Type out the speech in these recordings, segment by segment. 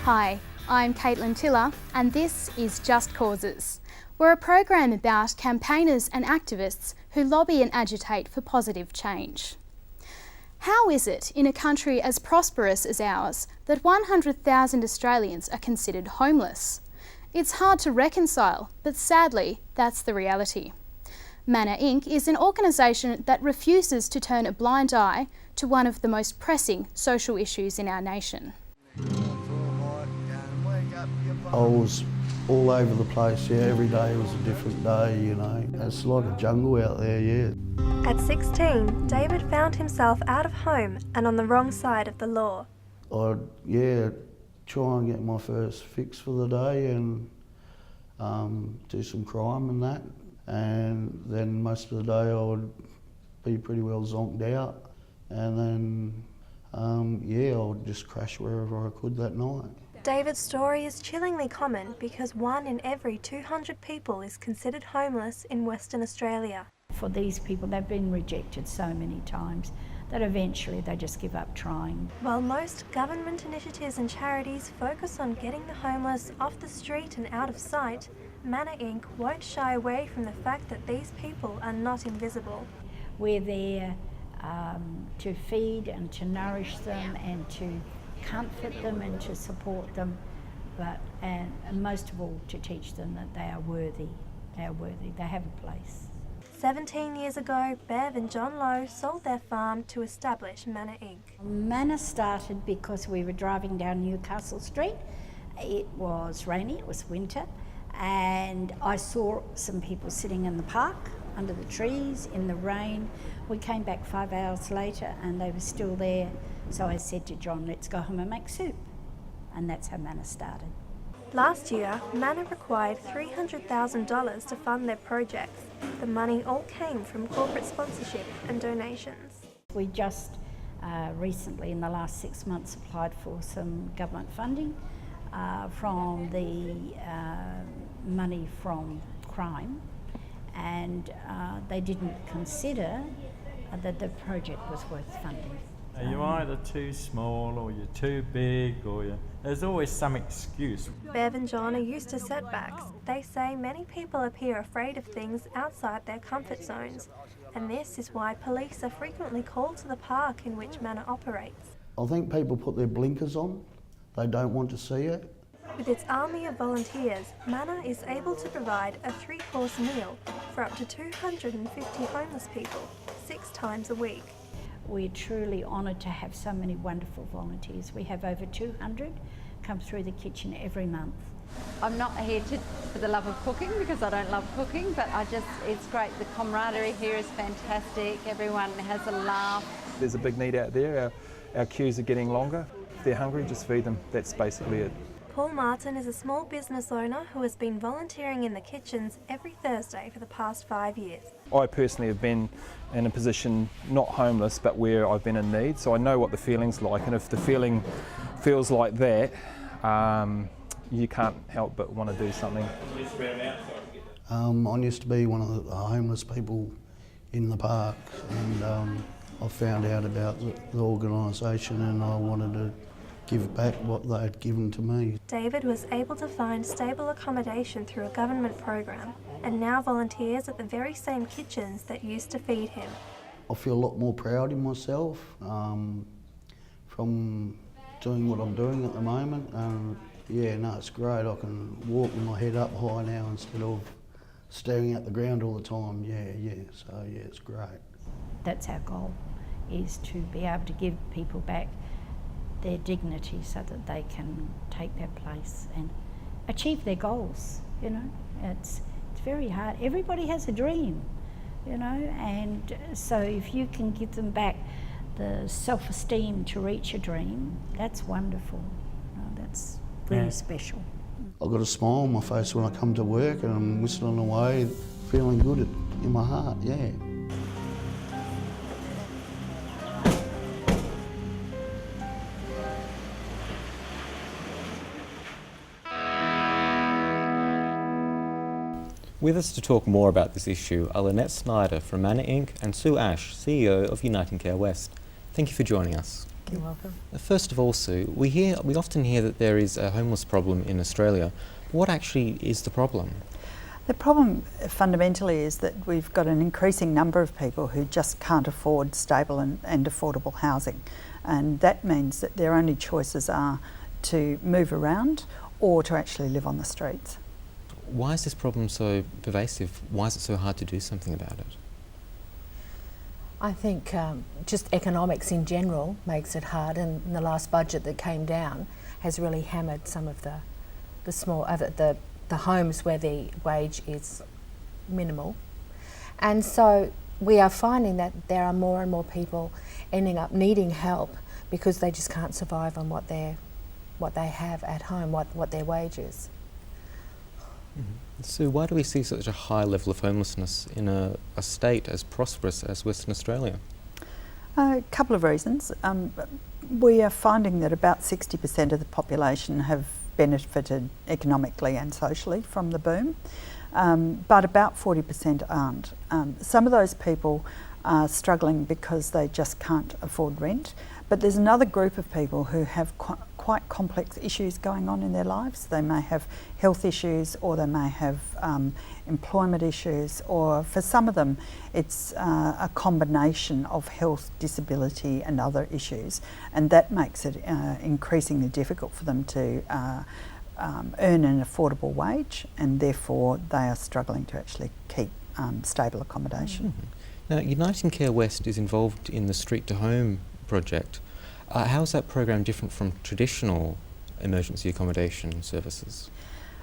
Hi, I'm Caitlin Tiller and this is Just Causes. We're a program about campaigners and activists who lobby and agitate for positive change. How is it in a country as prosperous as ours that 100,000 Australians are considered homeless? It's hard to reconcile, but sadly, that's the reality. Manna Inc. is an organisation that refuses to turn a blind eye to one of the most pressing social issues in our nation. I was all over the place, yeah, every day was a different day, you know. It's like a jungle out there, yeah. At 16, David found himself out of home and on the wrong side of the law. I'd, try and get my first fix for the day and do some crime and that. And then most of the day I would be pretty well zonked out. And then, I would just crash wherever I could that night. David's story is chillingly common because 1 in every 200 people is considered homeless in Western Australia. For these people, they've been rejected so many times that eventually they just give up trying. While most government initiatives and charities focus on getting the homeless off the street and out of sight, Manna Inc. won't shy away from the fact that these people are not invisible. We're there to feed and to nourish them and to comfort them and to support them, and most of all to teach them that they are worthy. They are worthy. They have a place. 17 years ago, Bev and John Lowe sold their farm to establish Manna Inc. Manna started because we were driving down Newcastle Street. It was rainy, it was winter, and I saw some people sitting in the park under the trees in the rain. We came back 5 hours later and they were still there. So I said to John, let's go home and make soup. And that's how Manna started. Last year, Manna required $300,000 to fund their projects. The money all came from corporate sponsorship and donations. We just recently, in the last 6 months, applied for some government funding from the money from crime, and they didn't consider that the project was worth funding. You're either too small or you're too big there's always some excuse. Bev and John are used to setbacks. They say many people appear afraid of things outside their comfort zones, and this is why police are frequently called to the park in which Manna operates. I think people put their blinkers on. They don't want to see it. With its army of volunteers, Manna is able to provide a 3-course meal for up to 250 homeless people 6 times a week. We're truly honoured to have so many wonderful volunteers. We have over 200 come through the kitchen every month. I'm not here for the love of cooking because I don't love cooking, but it's great. The camaraderie here is fantastic. Everyone has a laugh. There's a big need out there. Our queues are getting longer. If they're hungry, just feed them. That's basically it. Paul Martin is a small business owner who has been volunteering in the kitchens every Thursday for the past 5 years. I personally have been in a position, not homeless, but where I've been in need, so I know what the feeling's like, and if the feeling feels like that, you can't help but want to do something. I used to be one of the homeless people in the park, and I found out about the organisation and I wanted to give back what they had given to me. David was able to find stable accommodation through a government program and now volunteers at the very same kitchens that used to feed him. I feel a lot more proud in myself from doing what I'm doing at the moment. It's great. I can walk with my head up high now instead of staring at the ground all the time. So it's great. That's our goal, is to be able to give people back their dignity so that they can take their place and achieve their goals. You know, it's very hard. Everybody has a dream, you know, and so if you can give them back the self-esteem to reach a dream, that's wonderful. You know, that's really special. I've got a smile on my face when I come to work and I'm whistling away, feeling good in my heart, yeah. With us to talk more about this issue are Lynette Snyder from Manna Inc. and Sue Ash, CEO of Uniting Care West. Thank you for joining us. You're welcome. First of all, Sue, we often hear that there is a homeless problem in Australia. What actually is the problem? The problem fundamentally is that we've got an increasing number of people who just can't afford stable and affordable housing, and that means that their only choices are to move around or to actually live on the streets. Why is this problem so pervasive? Why is it so hard to do something about it? I think just economics in general makes it hard, and the last budget that came down has really hammered some of the small the homes where the wage is minimal. And so we are finding that there are more and more people ending up needing help because they just can't survive on what they have at home, what their wage is. Mm-hmm. So why do we see such a high level of homelessness in a state as prosperous as Western Australia? A couple of reasons. We are finding that about 60% of the population have benefited economically and socially from the boom, but about 40% aren't. Some of those people are struggling because they just can't afford rent, but there's another group of people who have quite complex issues going on in their lives. They may have health issues, or they may have employment issues, or for some of them it's a combination of health, disability and other issues, and that makes it increasingly difficult for them to earn an affordable wage, and therefore they are struggling to actually keep stable accommodation. Mm-hmm. Now, Uniting Care West is involved in the Street to Home project. How is that program different from traditional emergency accommodation services?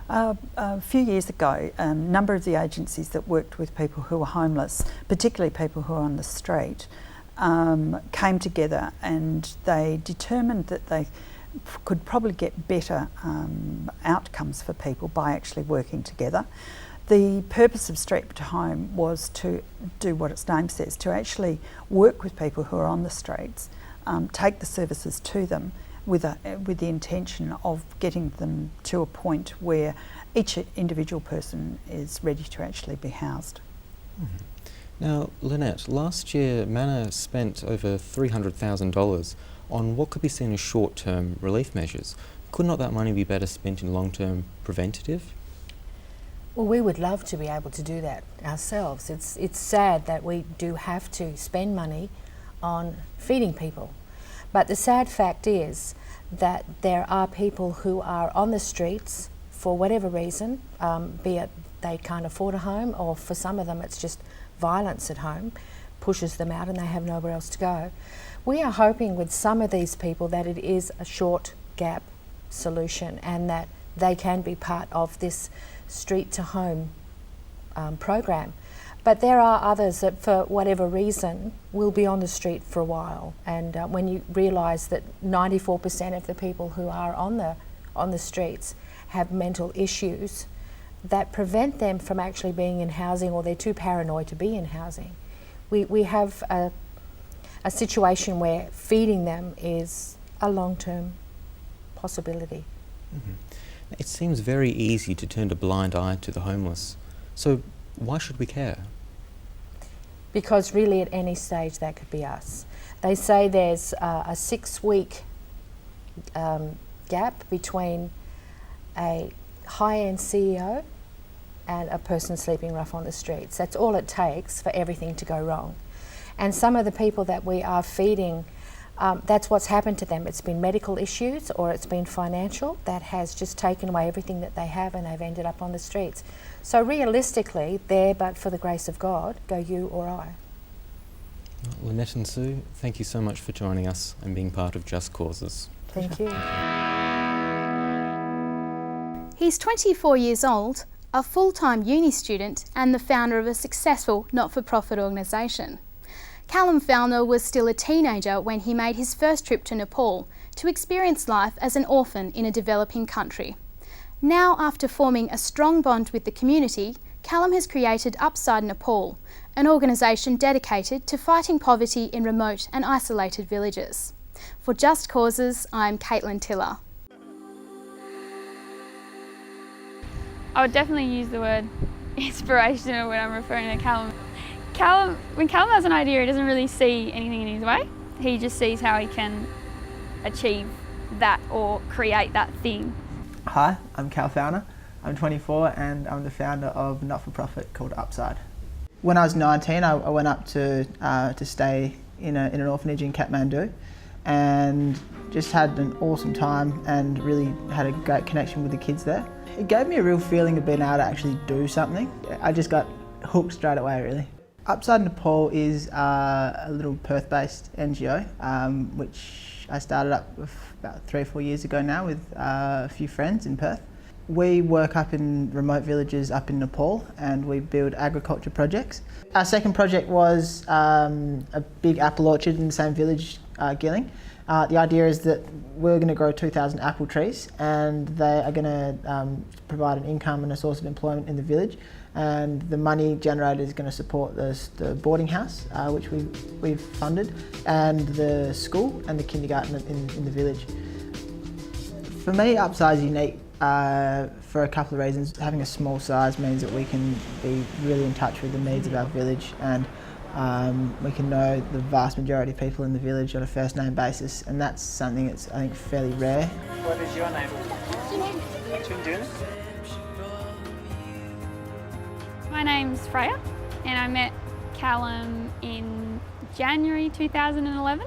A few years ago, a number of the agencies that worked with people who were homeless, particularly people who are on the street, came together, and they determined that they could probably get better outcomes for people by actually working together. The purpose of Street to Home was to do what its name says, to actually work with people who are on the streets, take the services to them with the intention of getting them to a point where each individual person is ready to actually be housed. Mm-hmm. Now, Lynette, last year Manor spent over $300,000 on what could be seen as short-term relief measures. Could not that money be better spent in long-term preventative? Well, we would love to be able to do that ourselves. It's sad that we do have to spend money on feeding people. But the sad fact is that there are people who are on the streets for whatever reason, be it they can't afford a home, or for some of them it's just violence at home pushes them out and they have nowhere else to go. We are hoping with some of these people that it is a short gap solution, and that they can be part of this Street to Home program. But there are others that for whatever reason will be on the street for a while, and when you realise that 94% of the people who are on the streets have mental issues that prevent them from actually being in housing, or they're too paranoid to be in housing. We have a situation where feeding them is a long-term possibility. Mm-hmm. It seems very easy to turn a blind eye to the homeless. So why should we care? Because really at any stage that could be us. They say there's a 6-week gap between a high-end CEO and a person sleeping rough on the streets. That's all it takes for everything to go wrong. And some of the people that we are feeding, that's what's happened to them. It's been medical issues, or it's been financial that has just taken away everything that they have, and they've ended up on the streets. So realistically, there, but for the grace of God, go you or I. Well, Lynette and Sue, thank you so much for joining us and being part of Just Causes. Thank you. He's 24 years old, a full-time uni student and the founder of a successful not-for-profit organisation. Callum Fowler was still a teenager when he made his first trip to Nepal to experience life as an orphan in a developing country. Now, after forming a strong bond with the community, Callum has created Upside Nepal, an organisation dedicated to fighting poverty in remote and isolated villages. For Just Causes, I'm Caitlin Tiller. I would definitely use the word inspirational when I'm referring to Callum. When Callum has an idea, he doesn't really see anything in his way. He just sees how he can achieve that or create that thing. Hi, I'm Cal Fowner. I'm 24 and I'm the founder of a not-for-profit called Upside. When I was 19, I went up to stay in an orphanage in Kathmandu and just had an awesome time and really had a great connection with the kids there. It gave me a real feeling of being able to actually do something. I just got hooked straight away, really. Upside Nepal is a little Perth-based NGO, which I started up about 3 or 4 years ago now with a few friends in Perth. We work up in remote villages up in Nepal and we build agriculture projects. Our second project was a big apple orchard in the same village, Gilling. The idea is that we're going to grow 2,000 apple trees and they are going to provide an income and a source of employment in the village, and the money generated is going to support the boarding house, which we've funded, and the school and the kindergarten in the village. For me, Upside is unique for a couple of reasons. Having a small size means that we can be really in touch with the needs of our village, and we can know the vast majority of people in the village on a first name basis, and that's something that's, I think, fairly rare. What is your name? Chunjun. My name's Freya and I met Callum in January 2011,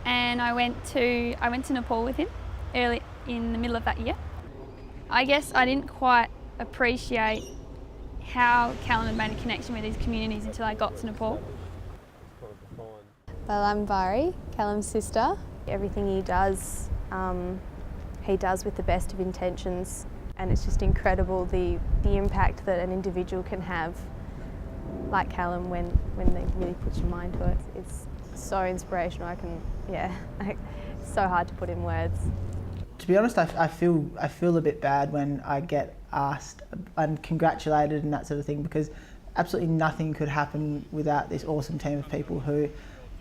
and I went to Nepal with him early in the middle of that year. I guess I didn't quite appreciate how Callum had made a connection with these communities until I got to Nepal. Well, I'm Bari, Callum's sister. Everything he does with the best of intentions, and it's just incredible the impact that an individual can have, like Callum, when they really put your mind to it. It's so inspirational. It's so hard to put in words. To be honest, I feel a bit bad when I get asked and congratulated and that sort of thing, because absolutely nothing could happen without this awesome team of people who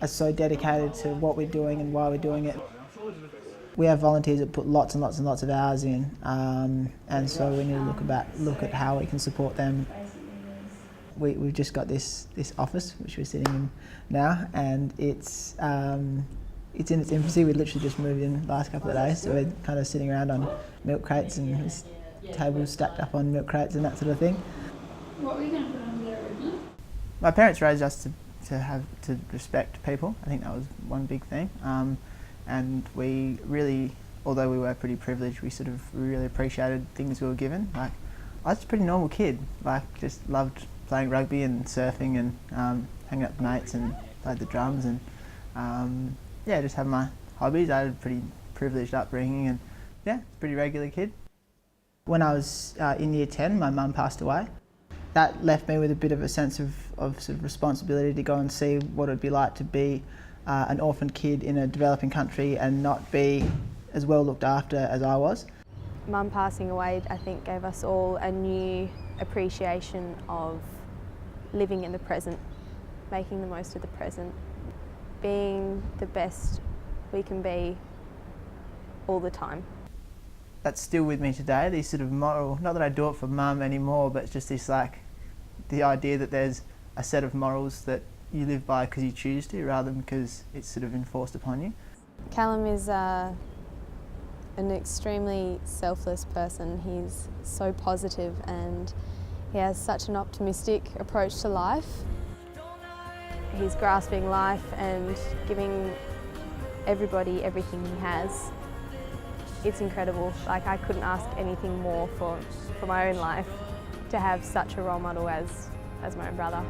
are so dedicated to what we're doing and why we're doing it. We have volunteers that put lots and lots and lots of hours in, and so we need to look at how we can support them. We've just got this office which we're sitting in now, and it's in its infancy. We literally just moved in the last couple of days, so we're kind of sitting around on milk crates and this tables stacked up on milk crates and that sort of thing. What were you going to put on there originally? My parents raised us to respect people. I think that was one big thing, and we really, although we were pretty privileged, we really appreciated things we were given. Like, I was a pretty normal kid, just loved playing rugby and surfing and hanging out with mates and played the drums and just have my hobbies. I had a pretty privileged upbringing and pretty regular kid. When I was in year 10, my mum passed away. That left me with a bit of a sense of sort of responsibility to go and see what it would be like to be an orphan kid in a developing country and not be as well looked after as I was. Mum passing away, I think, gave us all a new appreciation of living in the present, making the most of the present, being the best we can be all the time. That's still with me today, these sort of moral, not that I do it for mum anymore, but it's just this the idea that there's a set of morals that you live by because you choose to, rather than because it's sort of enforced upon you. Callum is an extremely selfless person. He's so positive and he has such an optimistic approach to life. He's grasping life and giving everybody everything he has. It's incredible. I couldn't ask anything more for my own life, to have such a role model as my own brother.